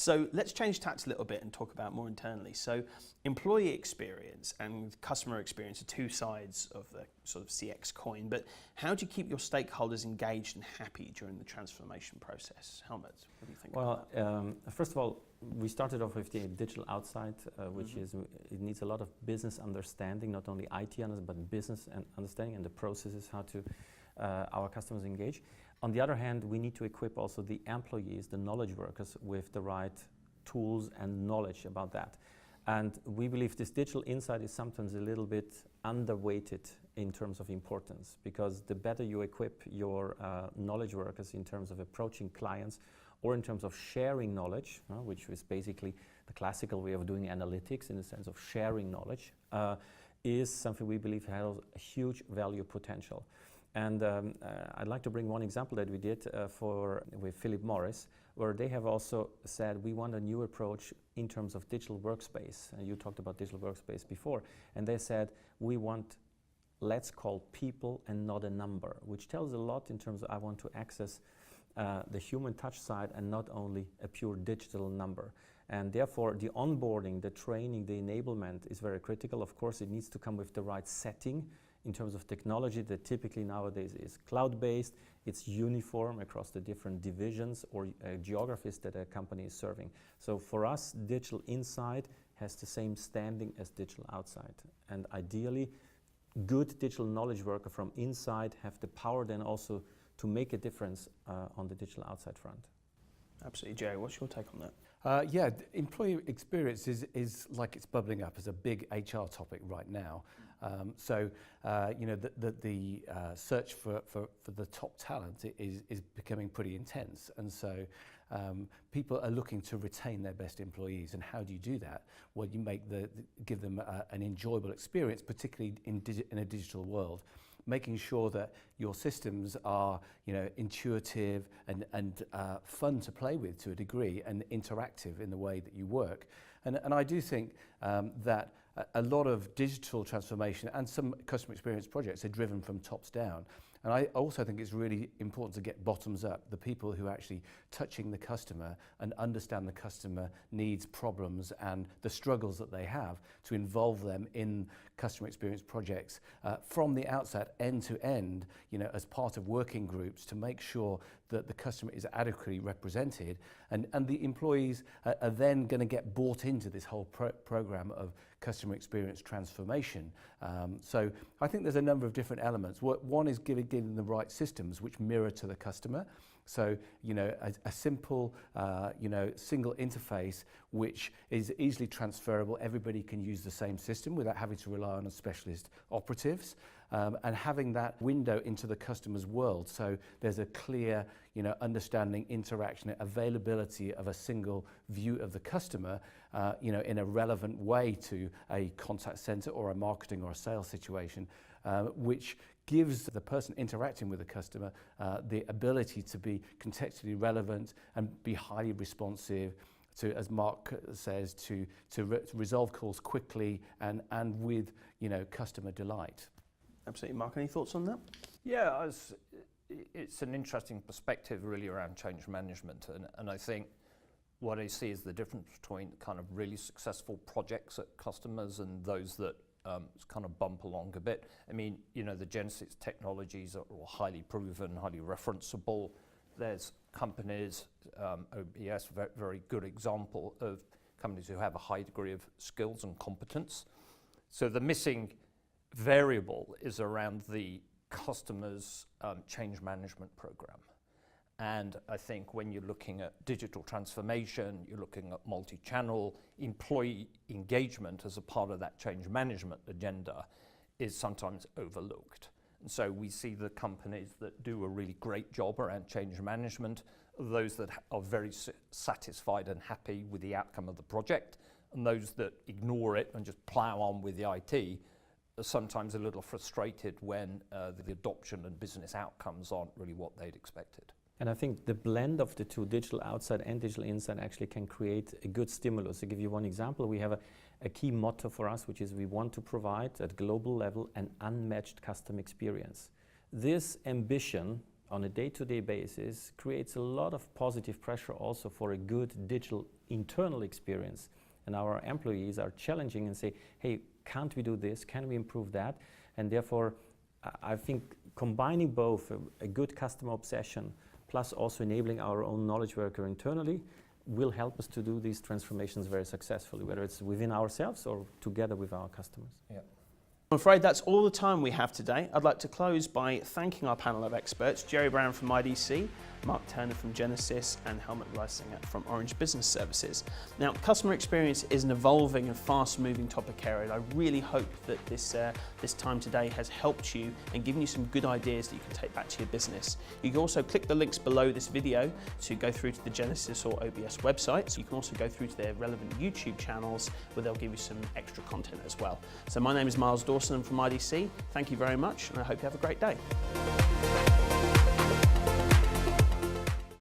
So let's change tacks a little bit and talk about more internally. So employee experience and customer experience are two sides of the sort of CX coin, but how do you keep your stakeholders engaged and happy during the transformation process? Helmut, what do you think about that? First of all, we started off with the digital outside, which is, it needs a lot of business understanding, not only IT understanding, but business and understanding and the processes, how to our customers engage. On the other hand, we need to equip also the employees, the knowledge workers, with the right tools and knowledge about that. And we believe this digital insight is sometimes a little bit underweighted in terms of importance, because the better you equip your knowledge workers in terms of approaching clients or in terms of sharing knowledge, which is basically the classical way of doing analytics in the sense of sharing knowledge, is something we believe has a huge value potential. And I'd like to bring one example that we did with Philip Morris, where they have also said we want a new approach in terms of digital workspace. You talked about digital workspace before, and they said we want, let's call people and not a number, which tells a lot in terms of I want to access the human touch side and not only a pure digital number. And therefore the onboarding, the training, the enablement is very critical. Of course, it needs to come with the right setting in terms of technology that typically nowadays is cloud-based. It's uniform across the different divisions or geographies that a company is serving. So for us, digital inside has the same standing as digital outside. And ideally, good digital knowledge worker from inside have the power then also to make a difference on the digital outside front. Absolutely. Jerry, what's your take on that? Yeah, employee experience is like it's bubbling up as a big HR topic right now. So you know, the search for the top talent is becoming pretty intense, and so people are looking to retain their best employees. And how do you do that? Well, you give them an enjoyable experience, particularly in a digital world. Making sure that your systems are, you know, intuitive and fun to play with to a degree, and interactive in the way that you work. And I do think that a lot of digital transformation and some customer experience projects are driven from tops down. And I also think it's really important to get bottoms up, the people who are actually touching the customer and understand the customer needs, problems, and the struggles that they have, to involve them in customer experience projects from the outset, end to end, you know, as part of working groups, to make sure that the customer is adequately represented, and the employees are then going to get bought into this whole program of customer experience transformation. So I think there's a number of different elements. One is giving the right systems which mirror to the customer. So, you know, a simple, you know, single interface which is easily transferable. Everybody can use the same system without having to rely on a specialist operatives, and having that window into the customer's world. So there's a clear, you know, understanding, interaction, availability of a single view of the customer, you know, in a relevant way to a contact center or a marketing or a sales situation, which gives the person interacting with the customer the ability to be contextually relevant and be highly responsive to, as Mark says, to resolve calls quickly and with, you know, customer delight. Absolutely. Mark, any thoughts on that? Yeah, it's an interesting perspective really around change management, and I think what I see is the difference between kind of really successful projects at customers and those that kind of bump along a bit. I mean, you know, the Genesis technologies are all highly proven, highly referenceable. There's companies, OBS, very good example of companies who have a high degree of skills and competence. So the missing variable is around the customer's change management program. And I think when you're looking at digital transformation, you're looking at multi-channel, employee engagement as a part of that change management agenda is sometimes overlooked. And so we see the companies that do a really great job around change management, those that are very satisfied and happy with the outcome of the project, and those that ignore it and just plow on with the IT are sometimes a little frustrated when the adoption and business outcomes aren't really what they'd expected. And I think the blend of the two, digital outside and digital inside, actually can create a good stimulus. To give you one example, we have a key motto for us, which is we want to provide at global level an unmatched customer experience. This ambition on a day-to-day basis creates a lot of positive pressure also for a good digital internal experience. And our employees are challenging and say, hey, can't we do this? Can we improve that? And therefore, I think combining both a good customer obsession plus also enabling our own knowledge worker internally will help us to do these transformations very successfully, whether it's within ourselves or together with our customers. Yeah. I'm afraid that's all the time we have today. I'd like to close by thanking our panel of experts, Jerry Brown from IDC, Mark Turner from Genesis, and Helmut Reisinger from Orange Business Services. Now, customer experience is an evolving and fast-moving topic area, and I really hope that this time today has helped you and given you some good ideas that you can take back to your business. You can also click the links below this video to go through to the Genesis or OBS websites. You can also go through to their relevant YouTube channels where they'll give you some extra content as well. So my name is Miles Dawson from IDC. Thank you very much, and I hope you have a great day.